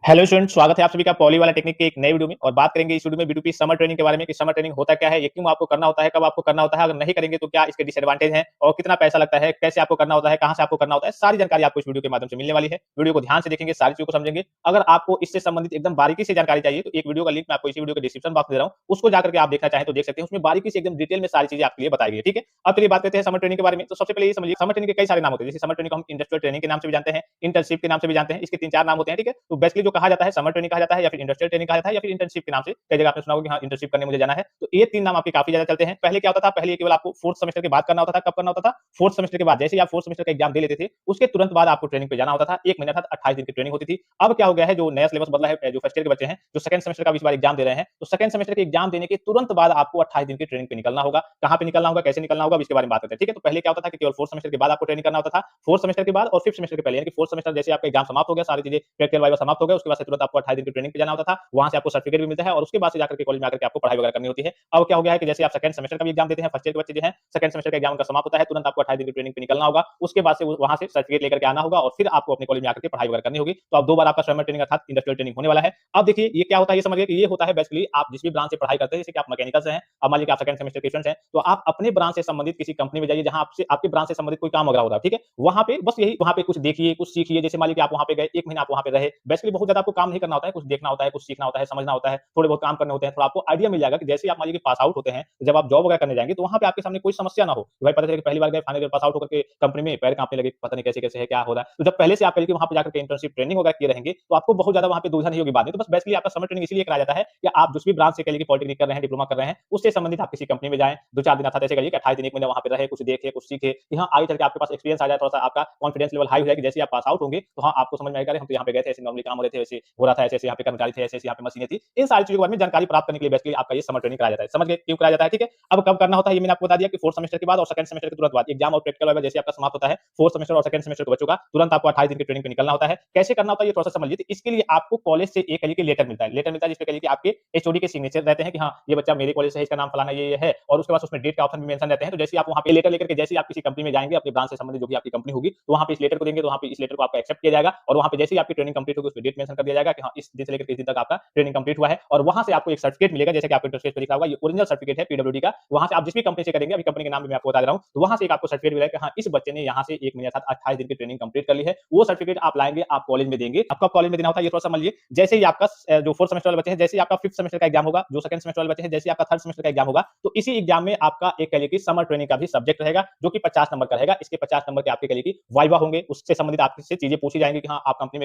Hello student, स्वागत है आप सभी का पॉली वाला टेक्निक के एक नए वीडियो में। और बात करेंगे इस वीडियो में बीटूपी समर ट्रेनिंग के बारे में कि समर ट्रेनिंग होता क्या है, ये क्यों आपको करना होता है, कब आपको करना होता है, अगर नहीं करेंगे तो क्या इसके डिसएडवांटेज हैं और कितना पैसा लगता है, कैसे आपको करना होता है, कहां से आपको करना होता है, सारी जानकारी आपको इस वीडियो के माध्यम से मिलने वाली है। वीडियो को ध्यान से देखेंगे, सारी चीजों को समझेंगे। अगर आपको इससे संबंधित एकदम बारीकी से जानकारी चाहिए तो एक वीडियो का लिंक मैं आपको इसी वीडियो के डिस्क्रिप्शन बॉक्स में दे रहा हूं, उसको जाकर के आप देखना चाहें तो देख सकते हैं। उसमें बारीकी से एकदम डिटेल में सारी चीजें आपके लिए बताई गई है। ठीक है, अब चलिए बात करते हैं समर ट्रेनिंग के बारे में। तो सबसे पहले ये समझिए, समर ट्रेनिंग के कई सारे नाम होते हैं। जैसे समर ट्रेनिंग को हम इंडस्ट्रियल ट्रेनिंग के नाम से भी जानते हैं, इंटर्नशिप के नाम से भी जानते हैं। इसके तीन चार नाम होते हैं। ठीक है, तो बेसिकली जो कहा जाता है समर ट्रेनिंग कहा जाता है, या फिर इंडस्ट्रियल ट्रेनिंग कहा जाता है, या फिर इंटर्नशिप के नाम से कई जगह आपने सुना होगा कि हाँ इंटर्नशिप करने मुझे जाना है। तो ये तीन नाम आपके काफी ज्यादा चलते हैं। पहले क्या होता था, पहले केवल आपको फोर्थ सेमेस्टर के बाद करना होता था। कब करना होता था? फोर्थ सेमेस्टर के बाद। जैसे ही आप फोर्थ सेमेस्टर का एग्जाम दे लेते थे, उसके तुरंत बाद आपको ट्रेनिंग पे जाना होता था। 1 महीना था, 28 दिन की ट्रेनिंग होती थी। अब क्या हो गया है, जो नया सिलेबस बदला है, जो फर्स्ट ईयर के बच्चे हैं, जो सेकंड सेमेस्टर का इस बार एग्जाम दे रहे हैं, तो सेकंड सेमेस्टर के एग्जाम देने के तुरंत बाद आपको 28 दिन की ट्रेनिंग पे निकलना होगा। कहां पे निकलना होगा, कैसे निकलना होगा, इसके बारे में बात करते हैं। ठीक है, तो पहले क्या होता था कि केवल फोर्थ सेमेस्टर के बाद आपको ट्रेनिंग करना होता था। फोर्थ सेमेस्टर के बाद और फिफ्थ सेमेस्टर के पहले, यानी कि फोर्थ सेमेस्टर जैसे आपका एग्जाम समाप्त हो गया, सारी चीजें प्रैक्टिकल वाइवा समाप्त हो गया, उसके बाद से तुरंत आपको 28 दिन की ट्रेनिंग पे जाना होता था। वहां से आपको सर्टिफिकेट भी मिलता है और उसके बाद से जाकर के कॉलेज में आकर के आपको पढ़ाई वगैरह करनी होती है। अब क्या हो गया है कि जैसे आप सेकंड सेमेस्टर का भी एग्जाम देते हैं, फर्स्ट ईयर के बच्चे जो हैं, सेकंड सेमेस्टर का एग्जाम का समाप्त होता है, तुरंत आपको 28 दिन की ट्रेनिंग पे निकलना होगा। उसके बाद से वहां से सर्टिफिकेट लेकर के आना होगा और फिर आपको अपने कॉलेज में आकर के पढ़ाई वगैरह करनी होगी। तो अब दो बार आपका समर ट्रेनिंग अर्थात इंडस्ट्रियल ट्रेनिंग होने वाला है। अब देखिए ये क्या होता है, ये समझिए कि ये होता है बेसिकली आप जिस भी ब्रांच से पढ़ाई करते हैं। जैसे कि आप मैकेनिकल से हैं, अब मान लीजिए आप सेकंड सेमेस्टर के स्टूडेंट हैं, तो आप अपने ब्रांच से संबंधित किसी कंपनी में जाइए जहां आपसे आपके ब्रांच से संबंधित कोई काम वगैरह होता है। ठीक है, वहां पे बस यही, वहां पे कुछ देखिए, कुछ सीखिए। जैसे मान लीजिए आप वहां पे गए, 1 महीना आप वहां पे रहे, बेसिकली बहुत ज्यादा आपको काम नहीं करना होता है, कुछ देखना होता है, कुछ सीखना होता है, समझना होता है, थोड़े बहुत काम करने होते हैं। थोड़ा आपको आइडिया मिल जाएगा कि जैसे आप मान लीजिए पास आउट होते हैं, जब आप जॉब वगैरह करने जाएंगे तो वहां पे आपके सामने कोई समस्या ना हो। भाई पता चले कि पहली बार गए, फाइनल ईयर पास आउट होकर के कंपनी में पैर कांपने लगे, पता नहीं कैसे कैसे है, क्या हो रहा है। तो जब पहले से आप कहेंगे वहां पे जाकर के इंटर्नशिप ट्रेनिंग वगैरह किए रहेंगे तो आपको बहुत ज्यादा वहां पे दुविधा नहीं होगी बाद में। तो बस बेसिकली आपका समर ट्रेनिंग इसलिए कराया जाता है कि आप जिस भी ब्रांच से कह लीजिए पॉलिटेक्निक कर रहे हैं, डिप्लोमा कर रहे हैं, उससे संबंधित आप किसी कंपनी में जाएं, 2-4 दिन अर्थात ऐसे करिए कि 28 दिन 1 महीना वहां पे रहे, कुछ देखे, कुछ सीखे कि हाँ आगे चल के आपके पास एक्सपीरियंस आ जाए, थोड़ा सा आपका कॉन्फिडेंस लेवल हाई हो जाए कि जैसे आप पास आउट होंगे तो हाँ आपको समझ में आएगा हम तो यहाँ पे गए थे, ऐसे नॉर्मली काम हो रहे थे, ऐसे हो रहा था, ऐसे ऐसे यहाँ पे कर्मचारी थे, ऐसे ऐसे यहाँ पे मशीनें थी। इन सारी चीजों के बारे में जानकारी प्राप्त करने के लिए बेसिकली आपका ये समर ट्रेनिंग कराया जाता है। समझ गए क्यों कराया जाता है? ठीक है, अब कब करना होता है ये मैंने आपको बता दिया कि फोर्थ सेमेस्टर के बाद और सेकंड सेमेस्टर के तुरंत बाद एग्जाम और प्रैक्टिकल वाइवा जैसे आपका समाप्त होता है, फोर्थ सेमेस्टर और सेकंड सेमेस्टर के बच्चों का तुरंत आपको 28 दिन की ट्रेनिंग पे निकलना होता है। कैसे करना होता है ये थोड़ा सा समझिए। तो इसके लिए आपको कॉलेज से एक कहिए कि लेटर मिलता है, लेटर मिलता है जिसपे कहिए कि आपके एचओडी के सिग्नेचर रहते हैं कि हाँ ये बच्चा मेरे कॉलेज से है, इसका नाम फलाना ये है, और उसके बाद उसमें डेट का ऑप्शन भी मेंशन रहते हैं। तो जैसे आप वहां पे लेटर लेकर के जैसे आप किसी कंपनी में जाएंगे, अपने ब्रांच से संबंधित जो भी आपकी कंपनी होगी, तो वहां पे इस लेटर को देंगे, तो वहां पे इस लेटर को आपका एक्सेप्ट किया जाएगा और वहां पे जैसे ही आपकी ट्रेनिंग कंप्लीट होगी उसमें डेट मेंशन कर दिया जाएगा कि हाँ इस दिन से लेकर इस दिन तक आपका ट्रेनिंग कंप्लीट हुआ है। और वहां से आपको एक सर्टिफिकेट मिलेगा, जैसे कि आपको इंटरफेस पे लिखा होगा, ये ओरिजिनल सर्टिफिकेट है पीडब्ल्यूडी का। वहां से आप जिस भी कंपनी से करेंगे, अभी कंपनी के नाम भी मैं आपको बता दे रहा हूं, तो वहां से एक आपको सर्टिफिकेट मिलेगा कि हाँ इस बच्चे ने यहाँ से 1 महीने साथ 28 दिन की ट्रेनिंग कंप्लीट कर ली है। वो सर्टिफिकेट आप लाएंगे, आप कॉलेज में देंगे। आपको कॉलेज में देना होता है, ये थोड़ा समझिए। जैसे ही आपका जो फोर्थ सेमेस्टर वाले बच्चे हैं, जैसे ही आपका फिफ्थ सेमेस्टर का एग्जाम होगा, जो सेकंड सेमेस्टर वाले बच्चे हैं, जैसे आपका थर्ड सेमेस्टर का एग्जाम होगा, तो इसी एग्जाम में आपका एक कह लीजिए कि समर ट्रेनिंग का भी सब्जेक्ट रहेगा, जो कि 50 नंबर का रहेगा। इसके 50 नंबर के आपके कह लीजिए कि वाइवा होंगे, उससे संबंधित आपसे चीजें पूछी जाएंगी कि हाँ आप कंपनी में